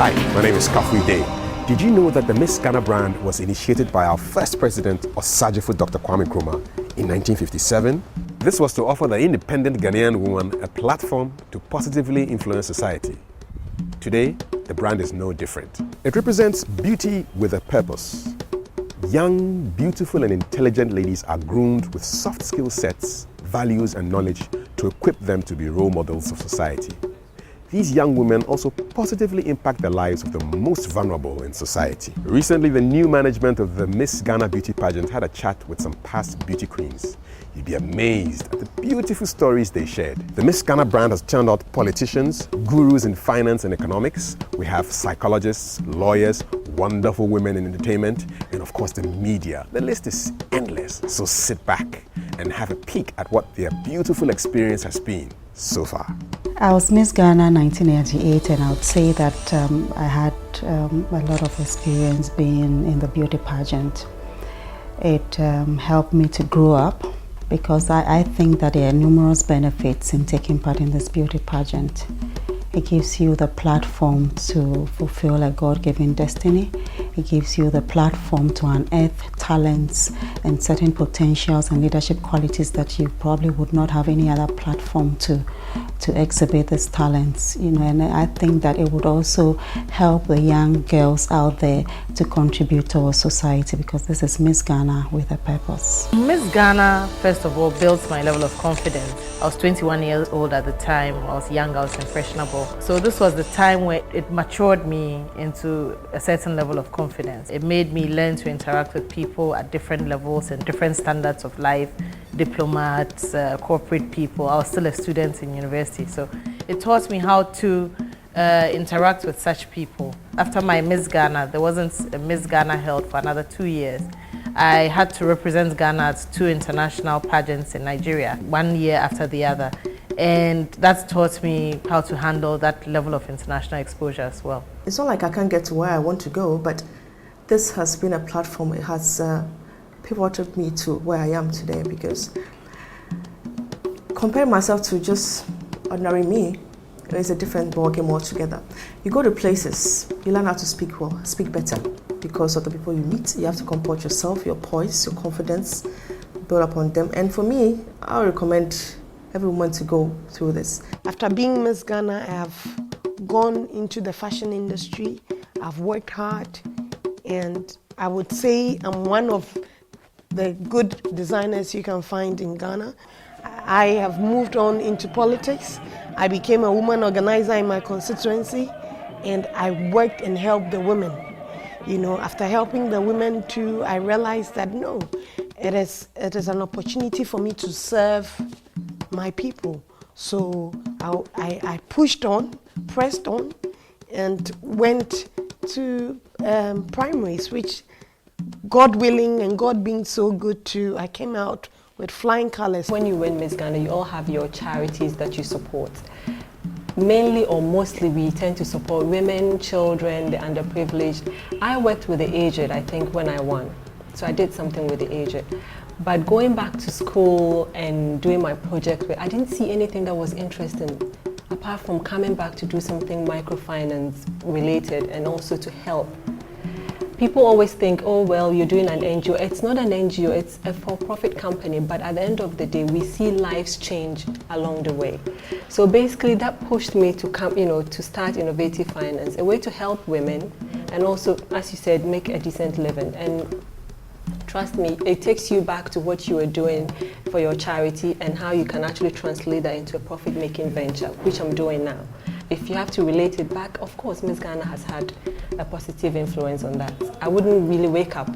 Hi, my name is Kafui Day. Did you know that the Miss Ghana brand was initiated by our first president, Osajifo Dr. Kwame Nkrumah, in 1957? This was to offer the independent Ghanaian woman a platform to positively influence society. Today, the brand is no different. It represents beauty with a purpose. Young, beautiful and intelligent ladies are groomed with soft skill sets, values and knowledge to equip them to be role models of society. These young women also positively impact the lives of the most vulnerable in society. Recently, the new management of the Miss Ghana beauty pageant had a chat with some past beauty queens. You'd be amazed at the beautiful stories they shared. The Miss Ghana brand has turned out politicians, gurus in finance and economics. We have psychologists, lawyers, wonderful women in entertainment, and of course the media. The list is endless, so sit back and have a peek at what their beautiful experience has been so far. I was Miss Ghana 1988, and I would say that I had a lot of experience being in the beauty pageant. It helped me to grow up because I think that there are numerous benefits in taking part in this beauty pageant. It gives you the platform to fulfill a God-given destiny. It gives you the platform to unearth talents and certain potentials and leadership qualities that you probably would not have any other platform to exhibit these talents. And I think that it would also help the young girls out there to contribute to our society, because this is Miss Ghana with a purpose. Miss Ghana, first of all, built my level of confidence. I was 21 years old at the time. I was young, I was impressionable. So this was the time where it matured me into a certain level of confidence. It made me learn to interact with people at different levels and different standards of life, diplomats, corporate people. I was still a student in university, so it taught me how to interact with such people. After my Miss Ghana, there wasn't a Miss Ghana held for another 2 years. I had to represent Ghana at 2 international pageants in Nigeria, 1 year after the other. And that taught me how to handle that level of international exposure as well. It's not like I can't get to where I want to go, but this has been a platform. It has pivoted me to where I am today, because comparing myself to just ordinary me is a different ballgame altogether. You go to places, you learn how to speak well, speak better, because of the people you meet. You have to comport yourself, your poise, your confidence, build upon them. And for me, I would recommend every woman to go through this. After being Miss Ghana, I have gone into the fashion industry. I've worked hard, and I would say I'm one of the good designers you can find in Ghana. I have moved on into politics. I became a woman organizer in my constituency, and I worked and helped the women. After helping the women too, I realized that no, it is an opportunity for me to serve my people. So I pushed on, pressed on, and went to primaries, which, God willing and God being so good too, I came out with flying colors. When you win Miss Ghana, you all have your charities that you support. Mainly or mostly we tend to support women, children, the underprivileged. I worked with the aged, I think, when I won. So I did something with the aged. But going back to school and doing my project, I didn't see anything that was interesting, apart from coming back to do something microfinance related and also to help. People always think, oh, well, you're doing an NGO. It's not an NGO, it's a for-profit company, but at the end of the day, we see lives change along the way. So basically that pushed me to come, to start Innovative Finance, a way to help women and also, as you said, make a decent living. And trust me, it takes you back to what you were doing for your charity and how you can actually translate that into a profit-making venture, which I'm doing now. If you have to relate it back, of course, Miss Ghana has had a positive influence on that. I wouldn't really wake up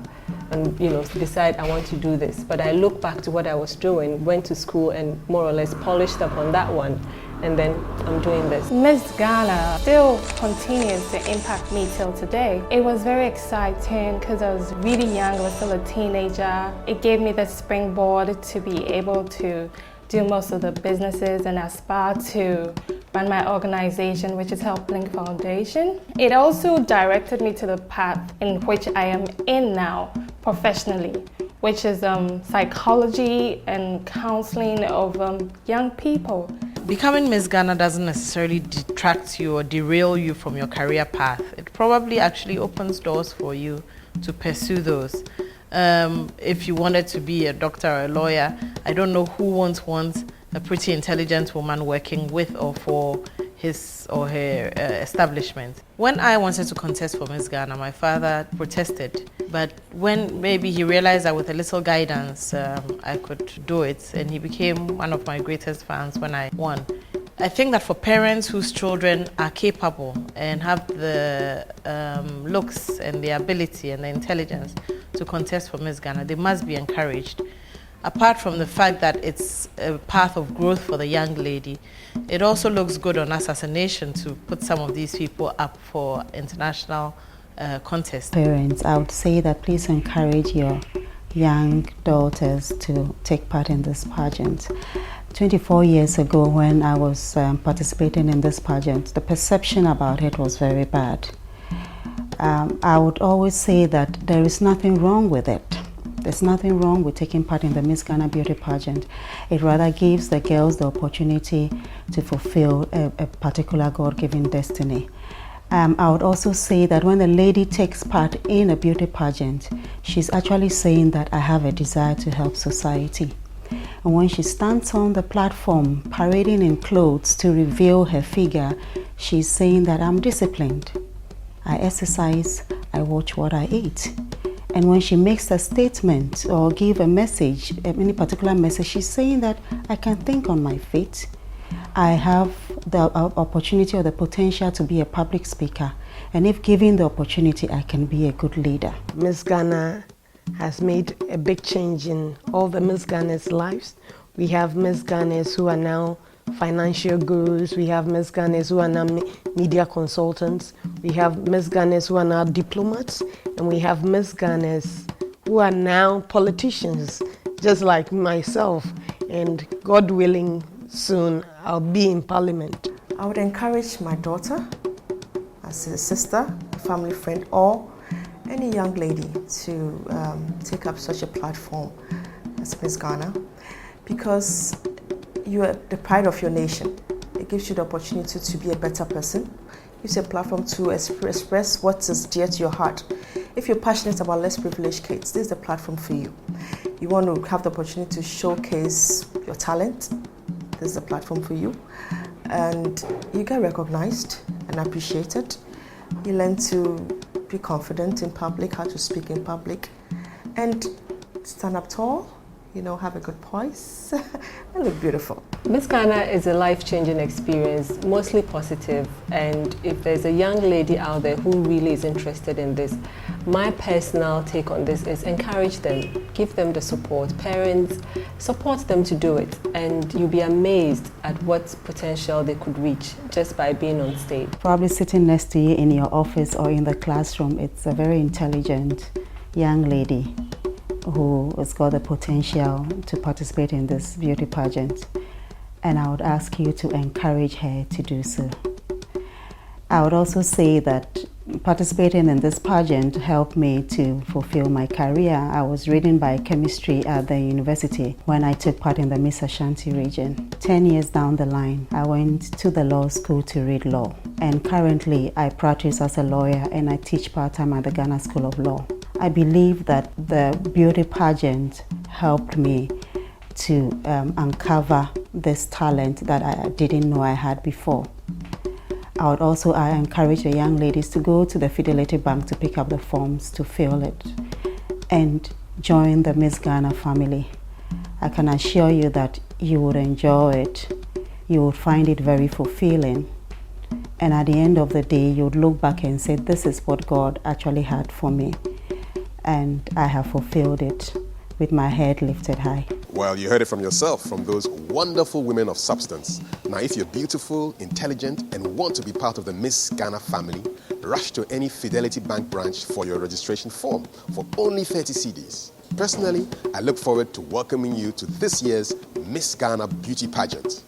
and decide I want to do this, but I look back to what I was doing, went to school and more or less polished up on that one, and then I'm doing this. Miss Ghana still continues to impact me till today. It was very exciting because I was really young, I was still a teenager. It gave me the springboard to be able to do most of the businesses and aspire to run my organization, which is HelpLink Foundation. It also directed me to the path in which I am in now professionally, which is psychology and counseling of young people. Becoming Miss Ghana doesn't necessarily detract you or derail you from your career path. It probably actually opens doors for you to pursue those. If you wanted to be a doctor or a lawyer, I don't know who won't want a pretty intelligent woman working with or for his or her establishment. When I wanted to contest for Miss Ghana, my father protested. But when maybe he realized that with a little guidance, I could do it, and he became one of my greatest fans when I won. I think that for parents whose children are capable and have the looks and the ability and the intelligence to contest for Miss Ghana, they must be encouraged. Apart from the fact that it's a path of growth for the young lady, it also looks good on us as a nation to put some of these people up for international contests. Parents, I would say that please encourage your young daughters to take part in this pageant. 24 years ago, when I was participating in this pageant, the perception about it was very bad. I would always say that there is nothing wrong with it. There's nothing wrong with taking part in the Miss Ghana beauty pageant. It rather gives the girls the opportunity to fulfill a particular God-given destiny. I would also say that when a lady takes part in a beauty pageant, she's actually saying that I have a desire to help society. And when she stands on the platform parading in clothes to reveal her figure, she's saying that I'm disciplined. I exercise, I watch what I eat. And when she makes a statement or give a message, any particular message, she's saying that I can think on my feet. I have the opportunity or the potential to be a public speaker. And if given the opportunity, I can be a good leader. Miss Ghana has made a big change in all the Miss Ghanas' lives. We have Miss Ghanas who are now financial gurus. We have Miss Ghanas who are now media consultants. We have Miss Ghanas who are now diplomats. And we have Miss Ghanas who are now politicians, just like myself. And God willing, soon I'll be in Parliament. I would encourage my daughter, as a sister, a family friend, or any young lady to take up such a platform as Miss Ghana, because you are the pride of your nation. It gives you the opportunity to be a better person. It gives you a platform to express what is dear to your heart. If you're passionate about less privileged kids, this is the platform for you. You want to have the opportunity to showcase your talent, this is the platform for you. And you get recognized and appreciated. You learn to be confident in public, how to speak in public, and stand up tall, have a good voice, and look beautiful. Miss Ghana is a life-changing experience, mostly positive, and if there's a young lady out there who really is interested in this, my personal take on this is encourage them, give them the support. Parents, support them to do it, and you'll be amazed at what potential they could reach just by being on stage. Probably sitting next to you in your office or in the classroom, it's a very intelligent young lady who has got the potential to participate in this beauty pageant, and I would ask you to encourage her to do so. I would also say that participating in this pageant helped me to fulfill my career. I was reading biochemistry at the university when I took part in the Miss Ashanti region. 10 years down the line, I went to the law school to read law, and currently I practice as a lawyer and I teach part-time at the Ghana School of Law. I believe that the beauty pageant helped me to uncover this talent that I didn't know I had before. I would also encourage the young ladies to go to the Fidelity Bank to pick up the forms to fill it and join the Miss Ghana family. I can assure you that you would enjoy it. You would find it very fulfilling. And at the end of the day, you would look back and say, this is what God actually had for me. And I have fulfilled it with my head lifted high. Well, you heard it from yourself, from those wonderful women of substance. Now, if you're beautiful, intelligent, and want to be part of the Miss Ghana family, rush to any Fidelity Bank branch for your registration form for only 30 cedis. Personally, I look forward to welcoming you to this year's Miss Ghana beauty pageant.